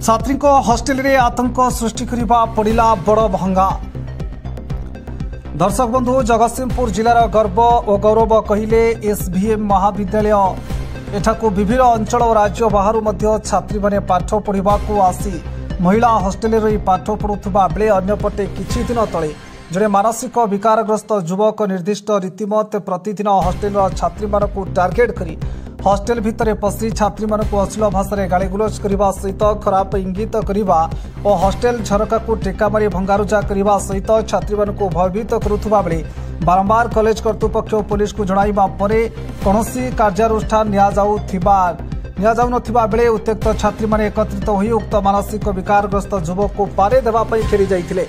छात्री hostel रे आतंक सृष्टि करने पड़ा बड़ भंगा। दर्शक बंधु जगतसिंहपुर जिलार गर्व और गौरव कहले एसवीएम महाविद्यालय। एठाकू विभिन्न अंचल और राज्य बाहर छात्री माने पाठ पढ़ा आसी महिला हॉस्टेल रही पाठ पढ़ुवा बेले अन्यपटे किछि दिन तले जड़े मानसिक विकारग्रस्त युवक निर्दिष्ट रीतिमत प्रतिदिन हॉस्टेल छात्री मानकु टार्गेट करी हॉस्टेल भितर पशि छात्री मानकु अश्लील भाषा गालीगुलज करने सहित खराब इंगित करने और हॉस्टेल झरका को टेका मारी भंगारुजा करने सहित छात्री मानकु भयभीत करुवा बेले बारंबार कॉलेज कर्तृपक्ष पुलिस को जणाइबा परे कौनसी कार्यानुष्ठान नियाजाउनथिबा बेले उत्त्यक्त छात्री माने एकत्रित होई उक्त मानसिक विकारग्रस्त युवक को पारे देवा पई फेरी जाइथिले।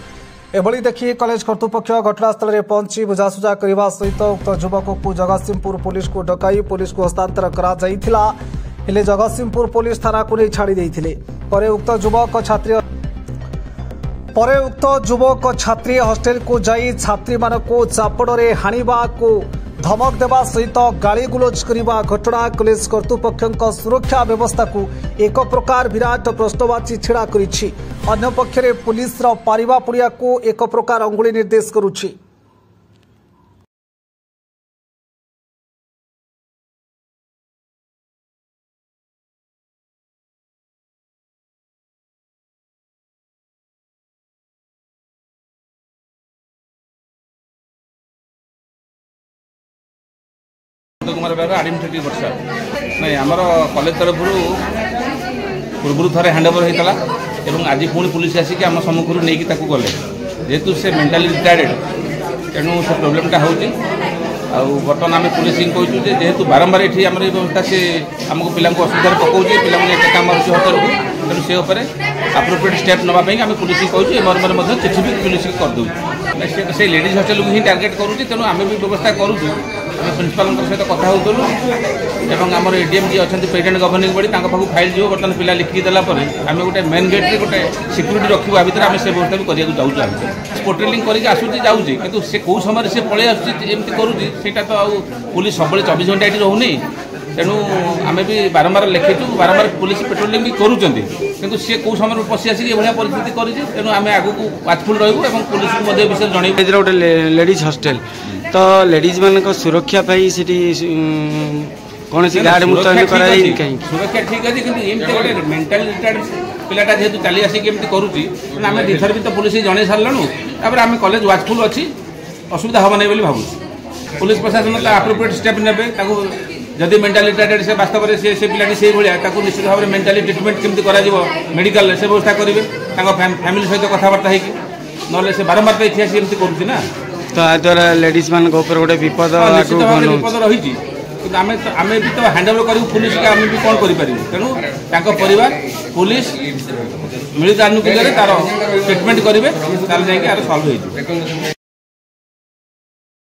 एभली देखि कॉलेज कर्तृपक्ष घटनास्थल में पहुंची बुझासुझा करने सहित उक्त युवक को जगतसिंहपुर पुलिस को डकाई पुलिस को हस्तांतर करा जाइथिला। हेले जगतसिंहपुर पुलिस थाना को नहीं छाड़ी देइथिले। परे उक्त युवक छात्री हॉस्टेल को जाई छात्री मानकु चापड़े हाणिबा को धमक देवा सहित गालीगुलज करने घटना कॉलेज कर्तृपक्ष सुरक्षा व्यवस्था को एक प्रकार विराट प्रश्नवाची छिड़ा करिछि। अन्य पक्षरे पुलिस पारिबा पुड़िया को एक प्रकार अंगुली निर्देश करुछि। कुमार बेहरा आडमिनिस्ट्रेटिव वर्षा नहीं आमर कॉलेज तरफ पूर्व थे हैंडओवर होता है आज पुणी पुलिस आसिक आम सम्मुख नहीं गले जेहेतु से मेंटाली रिटायर्ड तेणु से प्रोब्लेमटा हो बर्तमान आम पुलिस कहूँ जेहेतु बारंबार ये आम व्यवस्था से आमको पिला असुविधा पकाऊे पिला टेका मारूँ हतर को तेणु से आप्रोप्रिएट स्टेप नापी आम पुलिस कहूँ मर्म चिठी भी पुलिस करदे से लेडीज हॉस्टेल को ही टार्गेट करुँच तेणु आम भी व्यवस्था करूँ प्रिंसिपाल सहित कथा होलु आमर एडीएम जी अच्छा प्रेसिडेंट गवर्निंग बॉडी पाखु फाइल जो बर्तमान पिला लिखिकी देलापर आम गोटे मेन गेट रे गोटे सिक्यूरीटी रखा भितर आम से व्यवस्था भी करने चाहूँ पेट्रोलिंग करके आसूँ जाऊँगी कितु से कौ समय से पलि आमती करूँ तो आउ पुलिस सब 24 घंटा ये रोनी तेणु आम भी बारंबार लिखीचु बारंबार पुलिस पेट्रोलिंग भी करूँ सी कौ समय पशि आसिक ये परिस्थिति कर आम आगू वाचफुल रही पुलिस विषय जन गोटे लेडीज हॉस्टेल तो लेडीज मान सुरक्षा कौन सी गार्ड मुतयन सुरक्षा ठीक अच्छे कि गोटे मेंटाल रिटायर्ड पिलाटा जेहेतु चली आसिक एमती करुँची आम दुईथर भी तो पुलिस जन सारू तापर आम कॉलेज वाचफुल अच्छी असुविधा हम नहीं भावुँ पुलिस प्रशासन आप्रोप्रिएट स्टेप ने जदि मेंटाली रिटायर्ड से वास्तव में से पिलाटी से भाया निश्चित भाव में मेंटाली ट्रिटमेंट केमती मेडिकल से व्यवस्था करेंगे फैमिली सहित कथबार्ता होना से बारंबार तो इतिहास एमती करुँची ना तो द्वारा लेडीज मान गोटे विपद विपद रही आम भी तो हैंडओवर करूँ पुलिस के आम भी कौन करें तेणु परिवार पुलिस मिलित आनुकूल्य तार ट्रिटमेंट करेंगे सल्व हो।